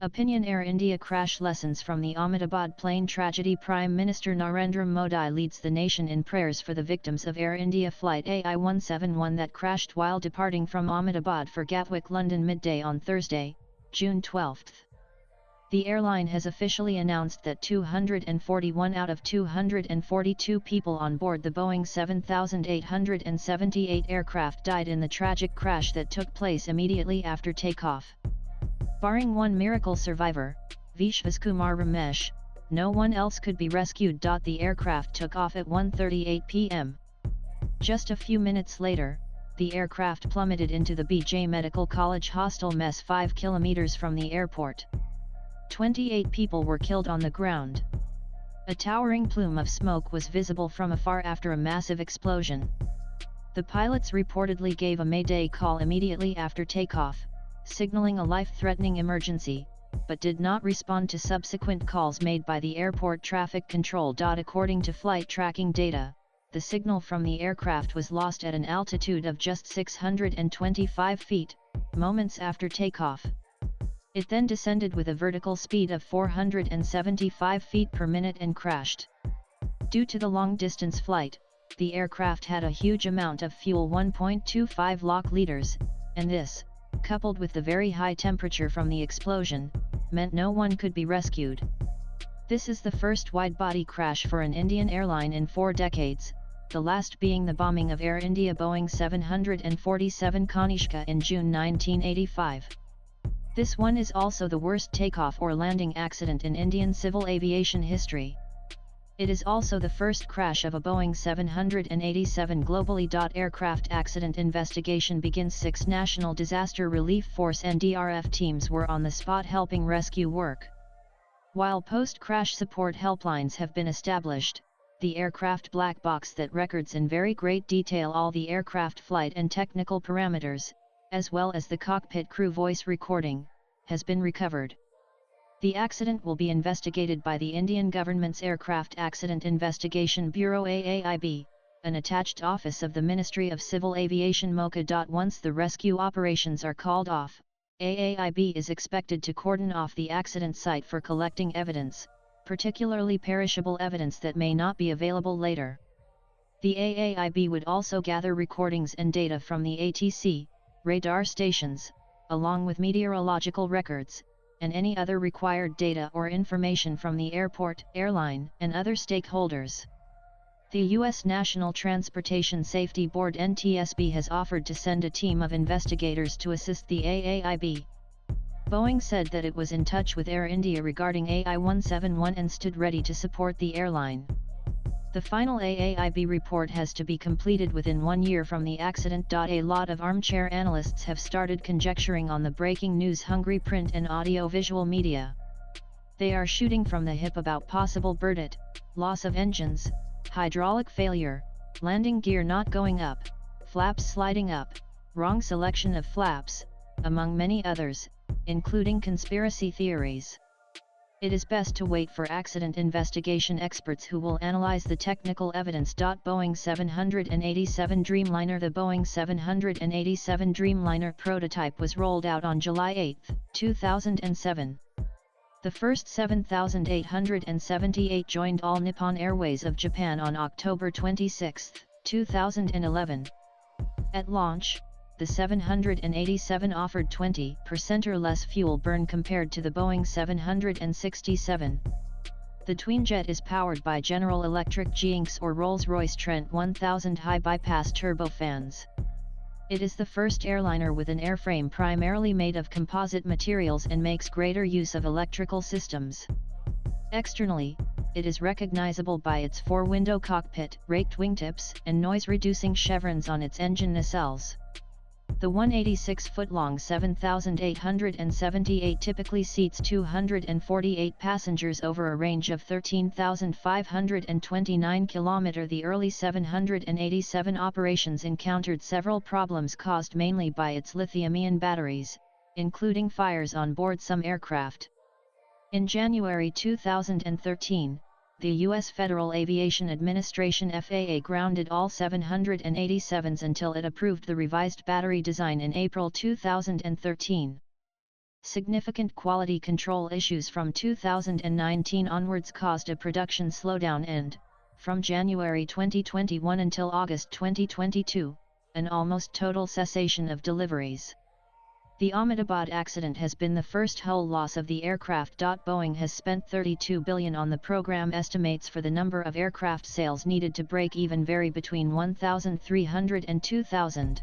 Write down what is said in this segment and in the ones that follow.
Opinion: Air India crash lessons from the Ahmedabad plane tragedy. Prime Minister Narendra Modi leads the nation in prayers for the victims of Air India flight AI-171 that crashed while departing from Ahmedabad for Gatwick, London midday on Thursday, June 12. The airline has officially announced that 241 out of 242 people on board the Boeing 7878 aircraft died in the tragic crash that took place immediately after takeoff. Barring one miracle survivor, Vishwaskumar Ramesh, no one else could be rescued. The aircraft took off at 1:38 p.m. Just a few minutes later, the aircraft plummeted into the BJ Medical College hostel mess 5 kilometers from the airport. 28 people were killed on the ground. A towering plume of smoke was visible from afar after a massive explosion. The pilots reportedly gave a mayday call immediately after takeoff, signaling a life-threatening emergency, but did not respond to subsequent calls made by the airport traffic control. According to flight tracking data, the signal from the aircraft was lost at an altitude of just 625 feet, moments after takeoff. It then descended with a vertical speed of 475 feet per minute and crashed. Due to the long-distance flight, the aircraft had a huge amount of fuel, 1.25 lakh liters, and this, coupled with the very high temperature from the explosion, meant no one could be rescued. This is the first wide-body crash for an Indian airline in 4 decades, the last being the bombing of Air India Boeing 747 Kanishka in June 1985. This one is also the worst takeoff or landing accident in Indian civil aviation history. It is also the first crash of a Boeing 787 globally. Aircraft accident investigation begins. 6 National Disaster Relief Force (NDRF) teams were on the spot helping rescue work. While post-crash support helplines have been established, the aircraft black box that records in very great detail all the aircraft flight and technical parameters, as well as the cockpit crew voice recording, has been recovered. The accident will be investigated by the Indian government's Aircraft Accident Investigation Bureau (AAIB), an attached office of the Ministry of Civil Aviation (MOCA). Once the rescue operations are called off, AAIB is expected to cordon off the accident site for collecting evidence, particularly perishable evidence that may not be available later. The AAIB would also gather recordings and data from the ATC, radar stations, along with meteorological records, and any other required data or information from the airport, airline, and other stakeholders. The U.S. National Transportation Safety Board (NTSB) has offered to send a team of investigators to assist the AAIB. Boeing said that it was in touch with Air India regarding AI-171 and stood ready to support the airline. The final AAIB report has to be completed within 1 year from the accident. A lot of armchair analysts have started conjecturing on the breaking news-hungry print and audio-visual media. They are shooting from the hip about possible burnout, loss of engines, hydraulic failure, landing gear not going up, flaps sliding up, wrong selection of flaps, among many others, including conspiracy theories. It is best to wait for accident investigation experts who will analyze the technical evidence. Boeing 787 Dreamliner. The Boeing 787 Dreamliner prototype was rolled out on July 8, 2007. The first 7878 joined All Nippon Airways of Japan on October 26, 2011. At launch, the 787 offered 20% or less fuel burn compared to the Boeing 767. The tweenjet is powered by General Electric GE or Rolls-Royce Trent 1000 high bypass turbofans. It is the first airliner with an airframe primarily made of composite materials and makes greater use of electrical systems. Externally, it is recognizable by its 4-window cockpit, raked wingtips, and noise-reducing chevrons on its engine nacelles. The 186-foot-long 7878 typically seats 248 passengers over a range of 13,529 km. The early 787 operations encountered several problems caused mainly by its lithium-ion batteries, including fires on board some aircraft. In January 2013, the U.S. Federal Aviation Administration (FAA) grounded all 787s until it approved the revised battery design in April 2013. Significant quality control issues from 2019 onwards caused a production slowdown and, from January 2021 until August 2022, an almost total cessation of deliveries. The Ahmedabad accident has been the first hull loss of the aircraft. Boeing has spent $32 billion on the program. Estimates for the number of aircraft sales needed to break even vary between 1,300 and 2,000.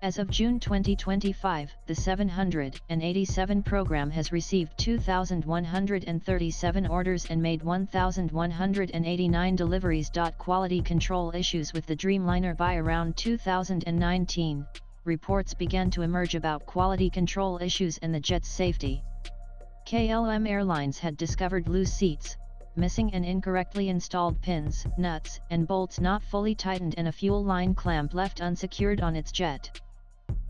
As of June 2025, the 787 program has received 2,137 orders and made 1,189 deliveries. Quality control issues with the Dreamliner. By around 2019, reports began to emerge about quality control issues and the jet's safety. KLM Airlines had discovered loose seats, missing and incorrectly installed pins, nuts, and bolts not fully tightened, and a fuel line clamp left unsecured on its jet.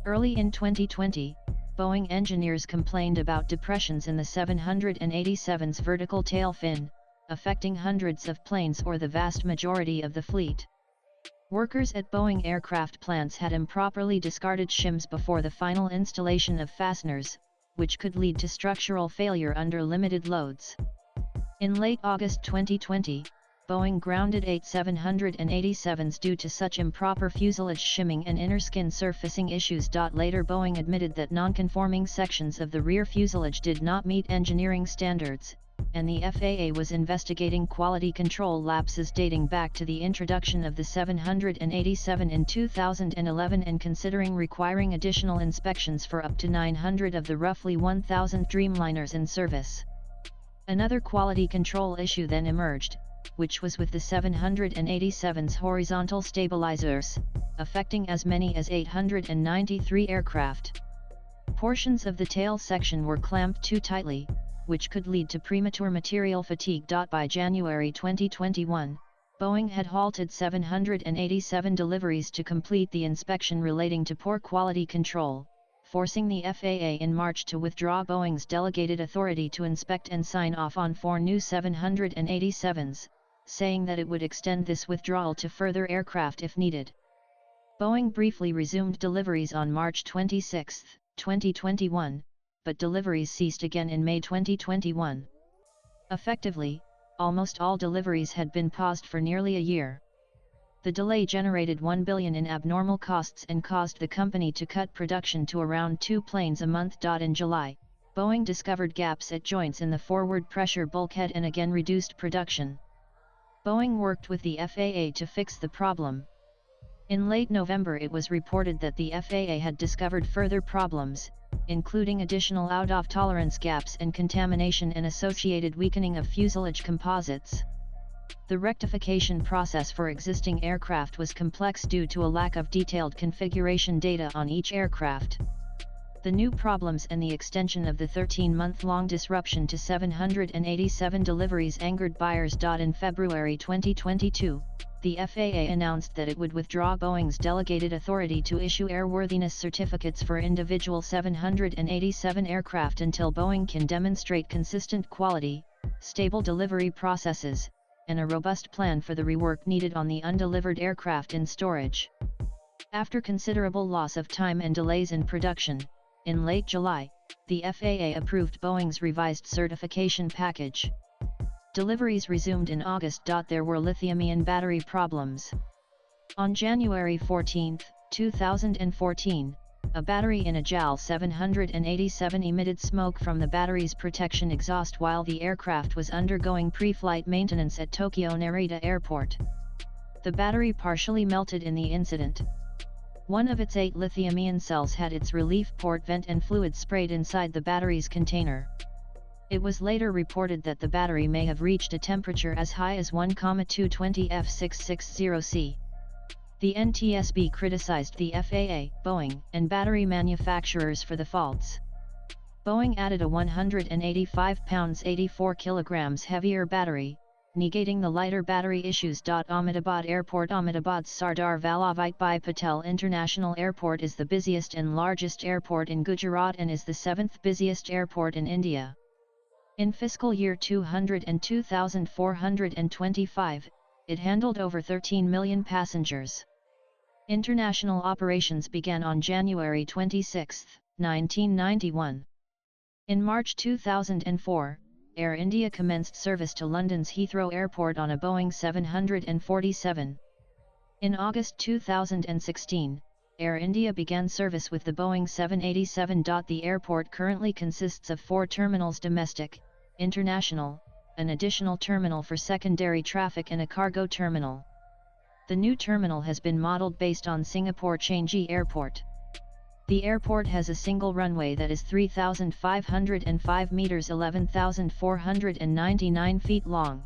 Early in 2020, Boeing engineers complained about depressions in the 787's vertical tail fin, affecting hundreds of planes or the vast majority of the fleet. Workers at Boeing aircraft plants had improperly discarded shims before the final installation of fasteners, which could lead to structural failure under limited loads. In late August 2020, Boeing grounded 8 787s due to such improper fuselage shimming and inner skin surfacing issues. Later, Boeing admitted that non-conforming sections of the rear fuselage did not meet engineering standards, and the FAA was investigating quality control lapses dating back to the introduction of the 787 in 2011 and considering requiring additional inspections for up to 900 of the roughly 1,000 Dreamliners in service. Another quality control issue then emerged, which was with the 787's horizontal stabilizers, affecting as many as 893 aircraft. Portions of the tail section were clamped too tightly, which could lead to premature material fatigue. By January 2021, Boeing had halted 787 deliveries to complete the inspection relating to poor quality control, forcing the FAA in March to withdraw Boeing's delegated authority to inspect and sign off on 4 new 787s, saying that it would extend this withdrawal to further aircraft if needed. Boeing briefly resumed deliveries on March 26, 2021, but deliveries ceased again in May 2021. Effectively, almost all deliveries had been paused for nearly a year. The delay generated $1 billion in abnormal costs and caused the company to cut production to around 2 planes a month. In July, Boeing discovered gaps at joints in the forward pressure bulkhead and again reduced production. Boeing worked with the FAA to fix the problem. In late November, it was reported that the FAA had discovered further problems, including additional out-of tolerance gaps and contamination and associated weakening of fuselage composites. The rectification process for existing aircraft was complex due to a lack of detailed configuration data on each aircraft. The new problems and the extension of the 13-month-long disruption to 787 deliveries angered buyers. In February 2022, the FAA announced that it would withdraw Boeing's delegated authority to issue airworthiness certificates for individual 787 aircraft until Boeing can demonstrate consistent quality, stable delivery processes, and a robust plan for the rework needed on the undelivered aircraft in storage. After considerable loss of time and delays in production, in late July, the FAA approved Boeing's revised certification package. Deliveries resumed in August. There were lithium-ion battery problems. On January 14, 2014, a battery in a JAL 787 emitted smoke from the battery's protection exhaust while the aircraft was undergoing pre-flight maintenance at Tokyo Narita Airport. The battery partially melted in the incident. One of its 8 lithium-ion cells had its relief port vent and fluid sprayed inside the battery's container. It was later reported that the battery may have reached a temperature as high as 1,220 F660C. The NTSB criticized the FAA, Boeing, and battery manufacturers for the faults. Boeing added a 185 pounds 84 kilograms heavier battery, negating the lighter battery issues. Ahmedabad Airport. Ahmedabad's Sardar Vallabhbhai Patel International Airport is the busiest and largest airport in Gujarat and is the 7th busiest airport in India. In fiscal year 2002-425, it handled over 13 million passengers. International operations began on January 26, 1991. In March 2004, Air India commenced service to London's Heathrow Airport on a Boeing 747. In August 2016, Air India began service with the Boeing 787. The airport currently consists of 4 terminals: domestic, international, an additional terminal for secondary traffic and a cargo terminal. The new terminal has been modeled based on Singapore Changi Airport. The airport has a single runway that is 3,505 meters, 11,499 feet long.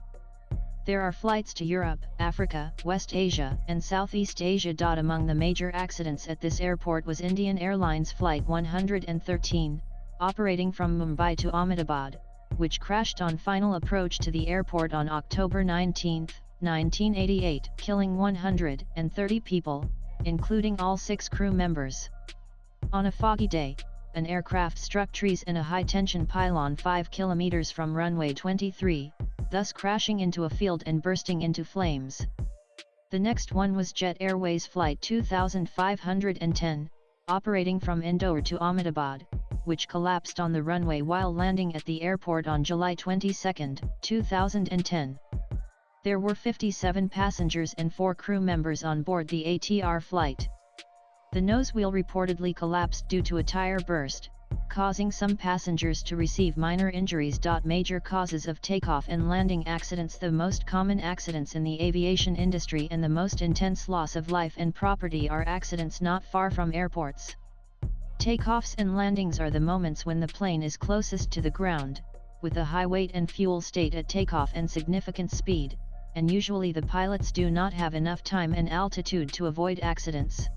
There are flights to Europe, Africa, West Asia, and Southeast Asia. Among the major accidents at this airport was Indian Airlines Flight 113, operating from Mumbai to Ahmedabad, which crashed on final approach to the airport on October 19, 1988, killing 130 people, including all 6 crew members. On a foggy day, an aircraft struck trees in a high-tension pylon 5 kilometers from runway 23, thus crashing into a field and bursting into flames. The next one was Jet Airways Flight 2510, operating from Indore to Ahmedabad, which collapsed on the runway while landing at the airport on July 22, 2010. There were 57 passengers and 4 crew members on board the ATR flight. The nose wheel reportedly collapsed due to a tire burst, causing some passengers to receive minor injuries. Major causes of takeoff and landing accidents: the most common accidents in the aviation industry and the most intense loss of life and property are accidents not far from airports. Takeoffs and landings are the moments when the plane is closest to the ground, with a high weight and fuel state at takeoff and significant speed, and usually the pilots do not have enough time and altitude to avoid accidents.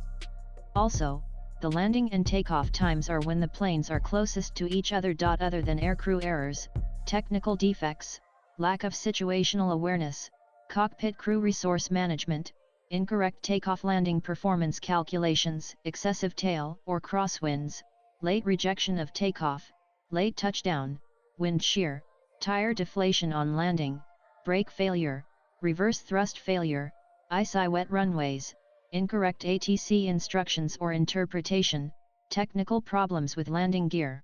Also, the landing and takeoff times are when the planes are closest to each other. Other than aircrew errors, technical defects, lack of situational awareness, cockpit crew resource management, incorrect takeoff-landing performance calculations, excessive tail or crosswinds, late rejection of takeoff, late touchdown, wind shear, tire deflation on landing, brake failure, reverse thrust failure, icy wet runways, incorrect ATC instructions or interpretation, technical problems with landing gear,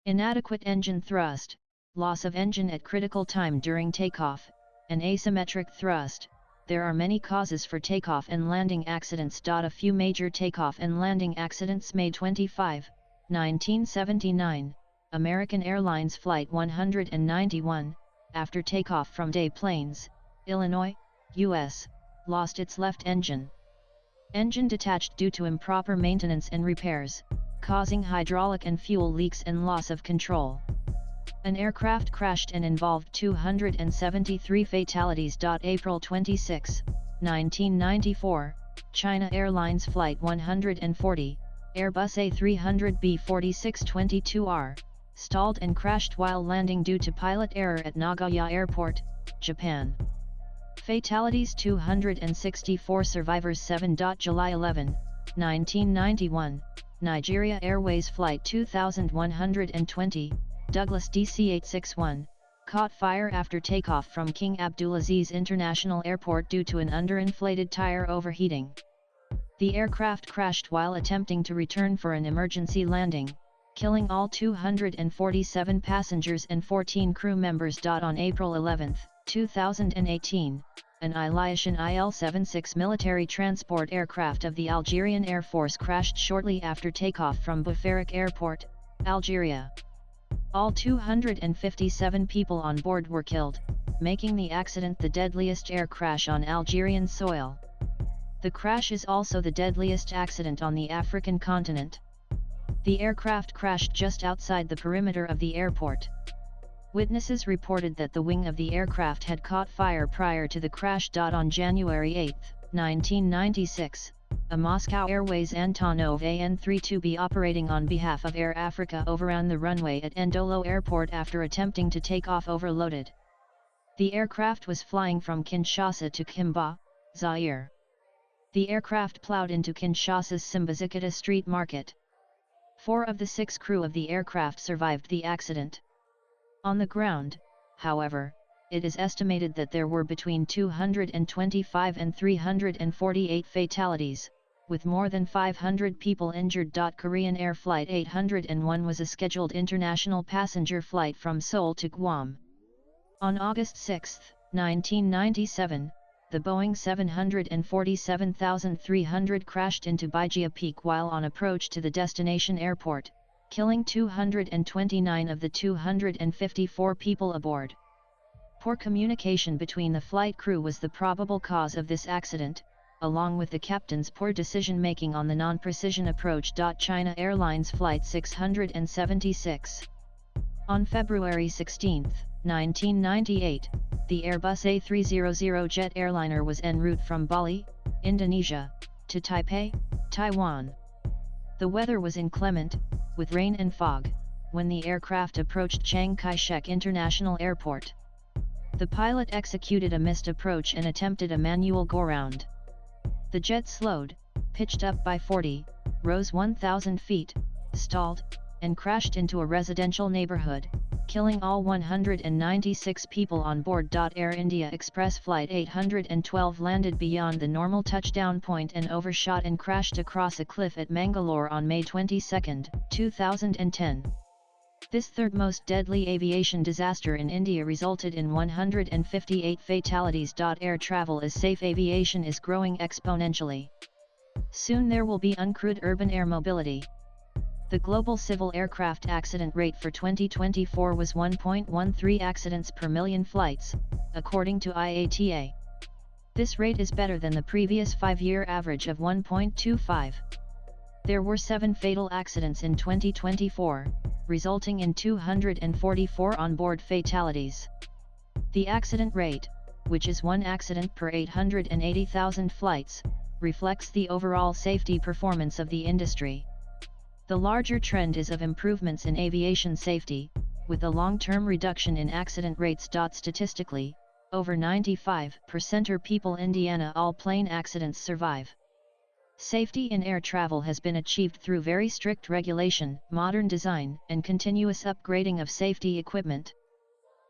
inadequate engine thrust, loss of engine at critical time during takeoff, and asymmetric thrust. There are many causes for takeoff and landing accidents. A few major takeoff and landing accidents: May 25, 1979, American Airlines Flight 191, after takeoff from Des Plaines, Illinois, U.S., lost its left engine. Engine detached due to improper maintenance and repairs, causing hydraulic and fuel leaks and loss of control. An aircraft crashed and involved 273 fatalities. April 26, 1994, China Airlines Flight 140, Airbus A300B 4622R, stalled and crashed while landing due to pilot error at Nagoya Airport, Japan. Fatalities: 264 survivors. 7. July 11, 1991, Nigeria Airways Flight 2120, Douglas DC-861, caught fire after takeoff from King Abdulaziz International Airport due to an underinflated tire overheating. The aircraft crashed while attempting to return for an emergency landing, killing all 247 passengers and 14 crew members. On April 11, 2018, an Ilyushin IL-76 military transport aircraft of the Algerian Air Force crashed shortly after takeoff from Boufarik Airport, Algeria. All 257 people on board were killed, making the accident the deadliest air crash on Algerian soil. The crash is also the deadliest accident on the African continent. The aircraft crashed just outside the perimeter of the airport. Witnesses reported that the wing of the aircraft had caught fire prior to the crash. On January 8, 1996, a Moscow Airways Antonov AN-32B operating on behalf of Air Africa overran the runway at Ndolo Airport after attempting to take off overloaded. The aircraft was flying from Kinshasa to Kimba, Zaire. The aircraft plowed into Kinshasa's Simbazikata street market. 4 of the 6 crew of the aircraft survived the accident. On the ground, however, it is estimated that there were between 225 and 348 fatalities, with more than 500 people injured. Korean Air Flight 801 was a scheduled international passenger flight from Seoul to Guam. On August 6, 1997, the Boeing 747-300 crashed into Baija Peak while on approach to the destination airport, killing 229 of the 254 people aboard. Poor communication between the flight crew was the probable cause of this accident, along with the captain's poor decision-making on the non-precision approach. China Airlines Flight 676. On February 16, 1998, the Airbus A300 jet airliner was en route from Bali, Indonesia, to Taipei, Taiwan. The weather was inclement, with rain and fog, when the aircraft approached Chiang Kai-shek International Airport. The pilot executed a missed approach and attempted a manual go-round. The jet slowed, pitched up by 40, rose 1,000 feet, stalled, and crashed into a residential neighborhood, killing all 196 people on board. Air India Express Flight 812 landed beyond the normal touchdown point and overshot and crashed across a cliff at Mangalore on May 22, 2010. This third most deadly aviation disaster in India resulted in 158 fatalities. Air travel is safe. Aviation is growing exponentially. Soon there will be uncrewed urban air mobility. The global civil aircraft accident rate for 2024 was 1.13 accidents per million flights, according to IATA. This rate is better than the previous 5-year average of 1.25. There were 7 fatal accidents in 2024, resulting in 244 on-board fatalities. The accident rate, which is 1 accident per 880,000 flights, reflects the overall safety performance of the industry. The larger trend is of improvements in aviation safety, with a long-term reduction in accident rates. Statistically, over 95% of people in Indiana all plane accidents survive. Safety in air travel has been achieved through very strict regulation, modern design, and continuous upgrading of safety equipment.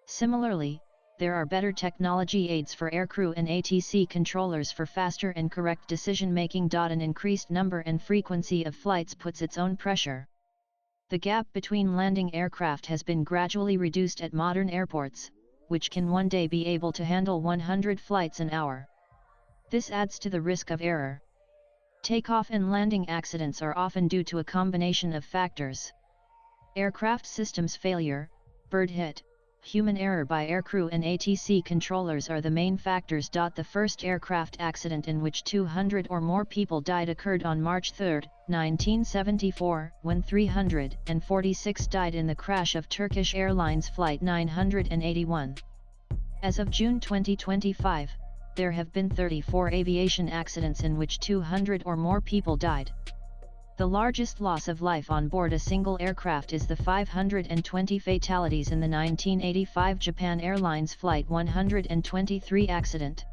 Similarly, there are better technology aids for aircrew and ATC controllers for faster and correct decision-making. An increased number and frequency of flights puts its own pressure. The gap between landing aircraft has been gradually reduced at modern airports, which can one day be able to handle 100 flights an hour. This adds to the risk of error. Takeoff and landing accidents are often due to a combination of factors. Aircraft systems failure, bird hit, human error by aircrew and ATC controllers are the main factors. The first aircraft accident in which 200 or more people died occurred on March 3, 1974, when 346 died in the crash of Turkish Airlines Flight 981. As of June 2025, there have been 34 aviation accidents in which 200 or more people died. The largest loss of life on board a single aircraft is the 520 fatalities in the 1985 Japan Airlines Flight 123 accident.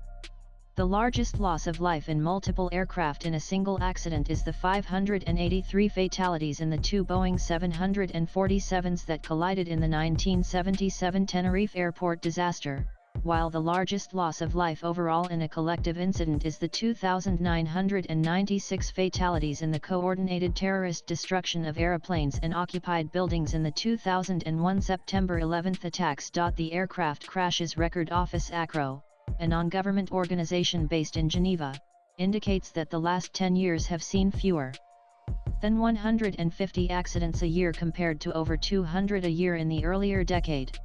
The largest loss of life in multiple aircraft in a single accident is the 583 fatalities in the 2 Boeing 747s that collided in the 1977 Tenerife Airport disaster, while the largest loss of life overall in a collective incident is the 2,996 fatalities in the coordinated terrorist destruction of aeroplanes and occupied buildings in the 2001 September 11 attacks. The aircraft crashes record office ACRO, a non-government organization based in Geneva, indicates that the last 10 years have seen fewer than 150 accidents a year compared to over 200 a year in the earlier decade.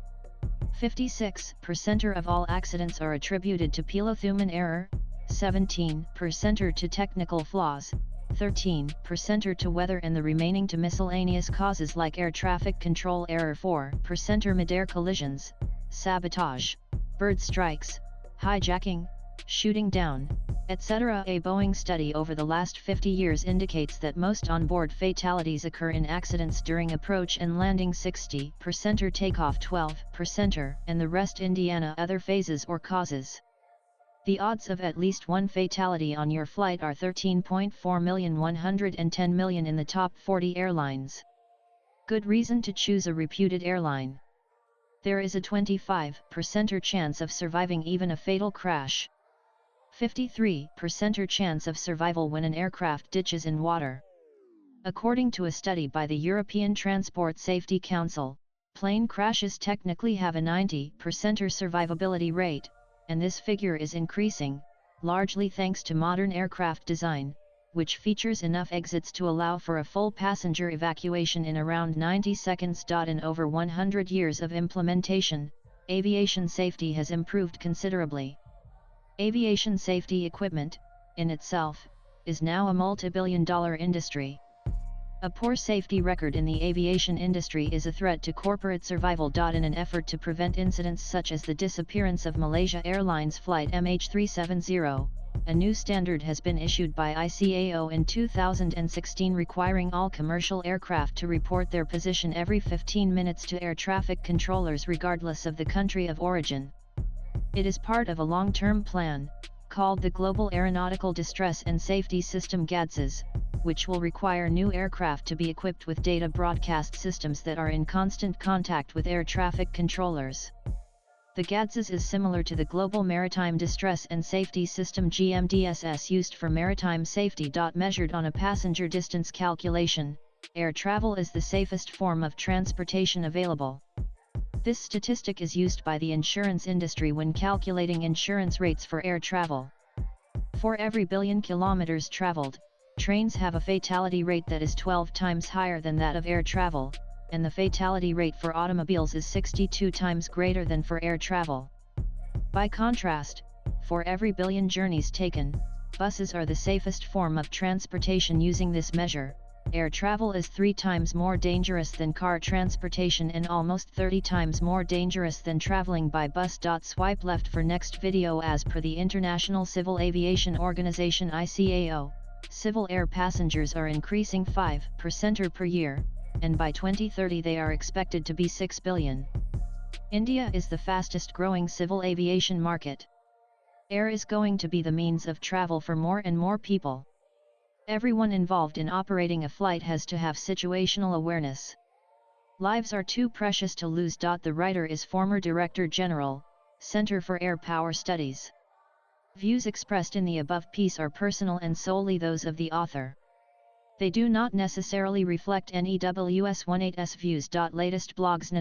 56% of all accidents are attributed to pilot-human error, 17% to technical flaws, 13% to weather, and the remaining to miscellaneous causes like air traffic control error. 4% are mid-air collisions, sabotage, bird strikes, hijacking, shooting down, etc. A Boeing study over the last 50 years indicates that most onboard fatalities occur in accidents during approach and landing, 60% or takeoff, 12% and the rest Indiana other phases or causes. The odds of at least one fatality on your flight are 13.4 million 110 million in the top 40 airlines. Good reason to choose a reputed airline. There is a 25% chance of surviving even a fatal crash. 53% chance of survival when an aircraft ditches in water. According to a study by the European Transport Safety Council, plane crashes technically have a 90% survivability rate, and this figure is increasing, largely thanks to modern aircraft design, which features enough exits to allow for a full passenger evacuation in around 90 seconds. In over 100 years of implementation, aviation safety has improved considerably. Aviation safety equipment, in itself, is now a multi-billion-dollar industry. A poor safety record in the aviation industry is a threat to corporate survival. In an effort to prevent incidents such as the disappearance of Malaysia Airlines flight MH370, a new standard has been issued by ICAO in 2016 requiring all commercial aircraft to report their position every 15 minutes to air traffic controllers regardless of the country of origin. It is part of a long-term plan, called the Global Aeronautical Distress and Safety System GADSIS, which will require new aircraft to be equipped with data broadcast systems that are in constant contact with air traffic controllers. The GADSIS is similar to the Global Maritime Distress and Safety System GMDSS used for maritime safety. Measured on a passenger distance calculation, air travel is the safest form of transportation available. This statistic is used by the insurance industry when calculating insurance rates for air travel. For every billion kilometers traveled, trains have a fatality rate that is 12 times higher than that of air travel, and the fatality rate for automobiles is 62 times greater than for air travel. By contrast, for every billion journeys taken, buses are the safest form of transportation. Using this measure, air travel is 3 times more dangerous than car transportation and almost 30 times more dangerous than traveling by bus. Swipe left for next video. As per the International Civil Aviation Organization ICAO, civil air passengers are increasing 5% per year, and by 2030 they are expected to be 6 billion. India is the fastest growing civil aviation market. Air is going to be the means of travel for more and more people. Everyone involved in operating a flight has to have situational awareness. Lives are too precious to lose. The writer is former Director General, Center for Air Power Studies. Views expressed in the above piece are personal and solely those of the author. They do not necessarily reflect NEWS18's views. Latest blogs